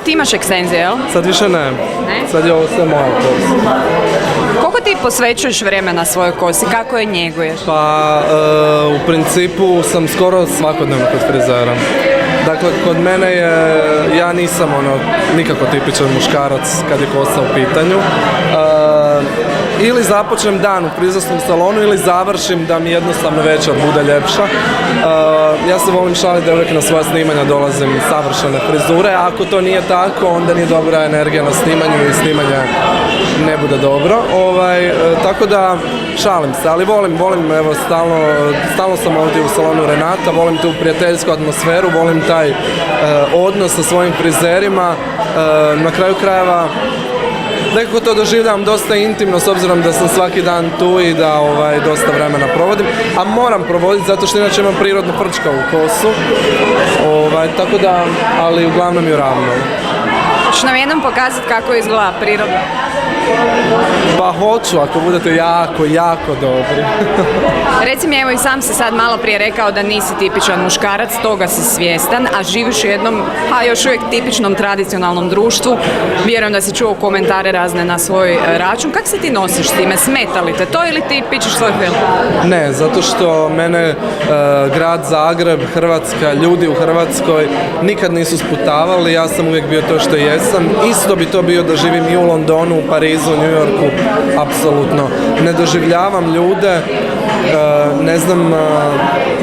Ti imaš ekstenzije, jel? Sad više ne. Sad je ovo sve moja kosa. Koliko ti posvećuješ vremena svojoj kosi? Kako je njeguješ? Pa u principu sam skoro svakodnevno kod frizera. Dakle, kod mene je, ja nisam nikako tipičan muškarac kad je kosa u pitanju. Ili započnem dan u frizerskom salonu ili završim da mi jednostavno večer bude ljepša. Ja se volim šaliti da uvijek na svoja snimanja dolazim savršene frizure, a ako to nije tako, onda nije dobra energija na snimanju i snimanje ne bude dobro. Tako da šalim se, ali volim evo, stalno sam ovdje u salonu Renata, volim tu prijateljsku atmosferu, volim taj odnos sa svojim frizerima, na kraju krajeva nekako to doživljavam dosta intimno s obzirom da sam svaki dan tu i da dosta vremena provodim, a moram provoditi zato što inače imam prirodnu prčkavu kosu, tako da, ali uglavnom ju ravno. Hoćeš nam jednom pokazati kako izgleda prirodno? Pa hoću, ako budete jako dobri. Reci mi, evo i sam si sad malo prije rekao da nisi tipičan muškarac, toga si svjestan, a živiš u jednom, još uvijek tipičnom tradicionalnom društvu. Vjerujem da si čuo komentare razne na svoj račun. Kako se ti nosiš s time? Smeta li te to ili ti pičeš svoj film? Ne, zato što mene grad Zagreb, Hrvatska, ljudi u Hrvatskoj nikad nisu sputavali, ja sam uvijek bio to što jesam. Isto bi to bio da živim i u Londonu, u Parizu, u New Yorku, apsolutno. Ne doživljavam ljude,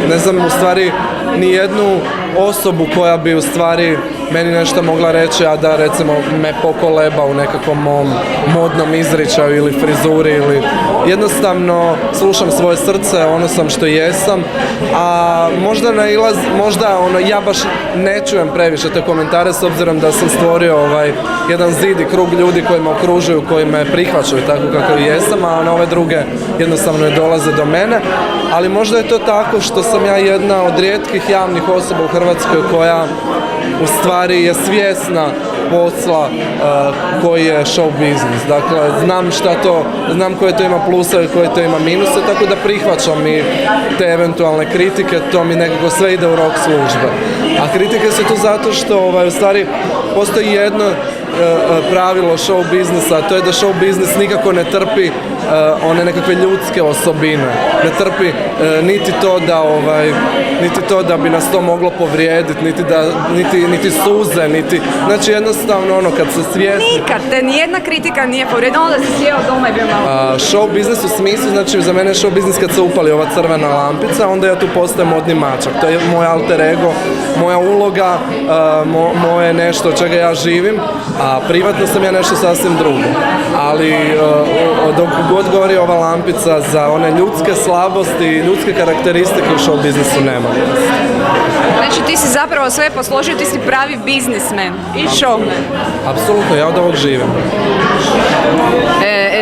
ne znam u stvari ni jednu osobu koja bi u stvari meni nešto mogla reći, a da recimo me pokoleba u nekakvom mom modnom izričaju ili frizuri ili jednostavno slušam svoje srce, ono sam što jesam, a možda ja baš ne čujem previše te komentare s obzirom da sam stvorio jedan zid i krug ljudi koji me okružuju, koji me prihvaćaju tako kako jesam, a na ove druge jednostavno ne dolaze do mene, ali možda je to tako što sam ja jedna od rijetkih javnih osoba u Hrvatskoj koja u stvari je svjesna posla koji je show business. Dakle, znam koje to ima plusa i koje to ima minuse, tako da prihvaćam i te eventualne kritike, to mi nekako sve ide u rok službe. A kritike su tu zato što u stvari postoji jedno pravilo show biznisa, a to je da show biznis nikako ne trpi one nekakve ljudske osobine. Ne trpi niti to da bi nas to moglo povrijediti, niti suze, znači jednostavno kad se svjesni... Nikad te nijedna kritika nije povrijedila, onda si sjeo doma i bio malo... Show biznis u smislu, znači za mene je show biznis kad se upali ova crvena lampica, onda ja tu postajem modni mačak. To je moj alter ego, moja uloga, moje nešto od čega ja živim, a privatno sam ja nešto sasvim drugo. Ali dok god gori ova lampica za one ljudske slabosti i ljudske karakteristike u show biznisu nema. Znači ti si zapravo sve posložio, ti si pravi biznismen i showman. Apsolutno, ja od ovog živim.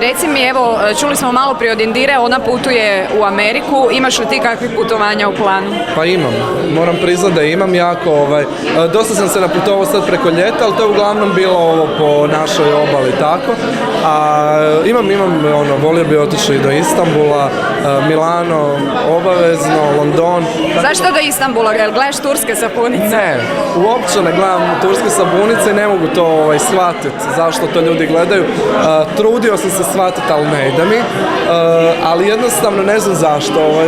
Reci mi, evo, čuli smo malo prije od Indire, ona putuje u Ameriku, imaš li ti kakvih putovanja u planu? Pa imam, moram priznati da imam jako, dosta sam se naputovao sad preko ljeta, ali to je uglavnom bilo ovo po našoj obali, tako. A imam, volio bi otići i do Istanbula, Milano, obavezno, London. Zašto do Istanbula? Gledaš turske sapunice? Ne, uopće ne gledam turske sapunice i ne mogu to shvatiti zašto to ljudi gledaju. Trudio sam se shvatiti, ali ne ide mi. Ali jednostavno ne znam zašto.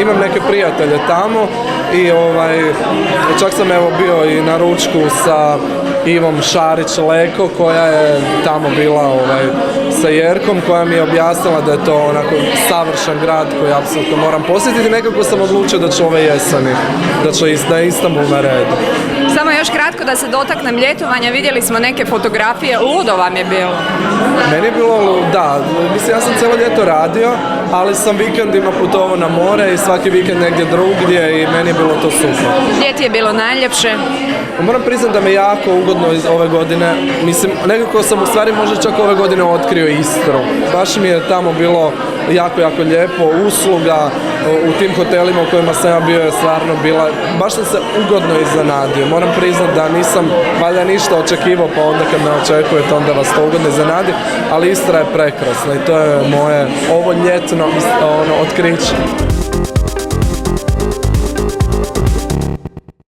Imam neke prijatelje tamo i čak sam evo bio i na ručku sa Ivom Šarić-Leko koja je tamo bila sa Jerkom, koja mi je objasnila da je to onako savršen grad koji apsolutno moram posjetiti i nekako sam odlučio da ću ove jeseni, da je Istanbul na redu. Samo još kratko da se dotaknem ljetovanja, vidjeli smo neke fotografije, ludo vam je bilo? Meni je bilo, da, mislim ja sam cijelo ljeto radio, ali sam vikendima putovao na more i svaki vikend negdje drugdje i meni je bilo to super. Gdje ti je bilo najljepše? Moram priznati da me jako ugodno iz ove godine, mislim, nekako sam u stvari možda čak ove godine otkrio Istru. Baš mi je tamo bilo jako lijepo, usluga, u tim hotelima u kojima sam ja bio je stvarno bila, baš sam se ugodno iznenadio. Moram priznati da nisam valjda ništa očekivao, pa onda kad me očekujete onda vas to ugodno iznenadi, ali Istra je prekrasna i to je moje ovo ljetno otkriće.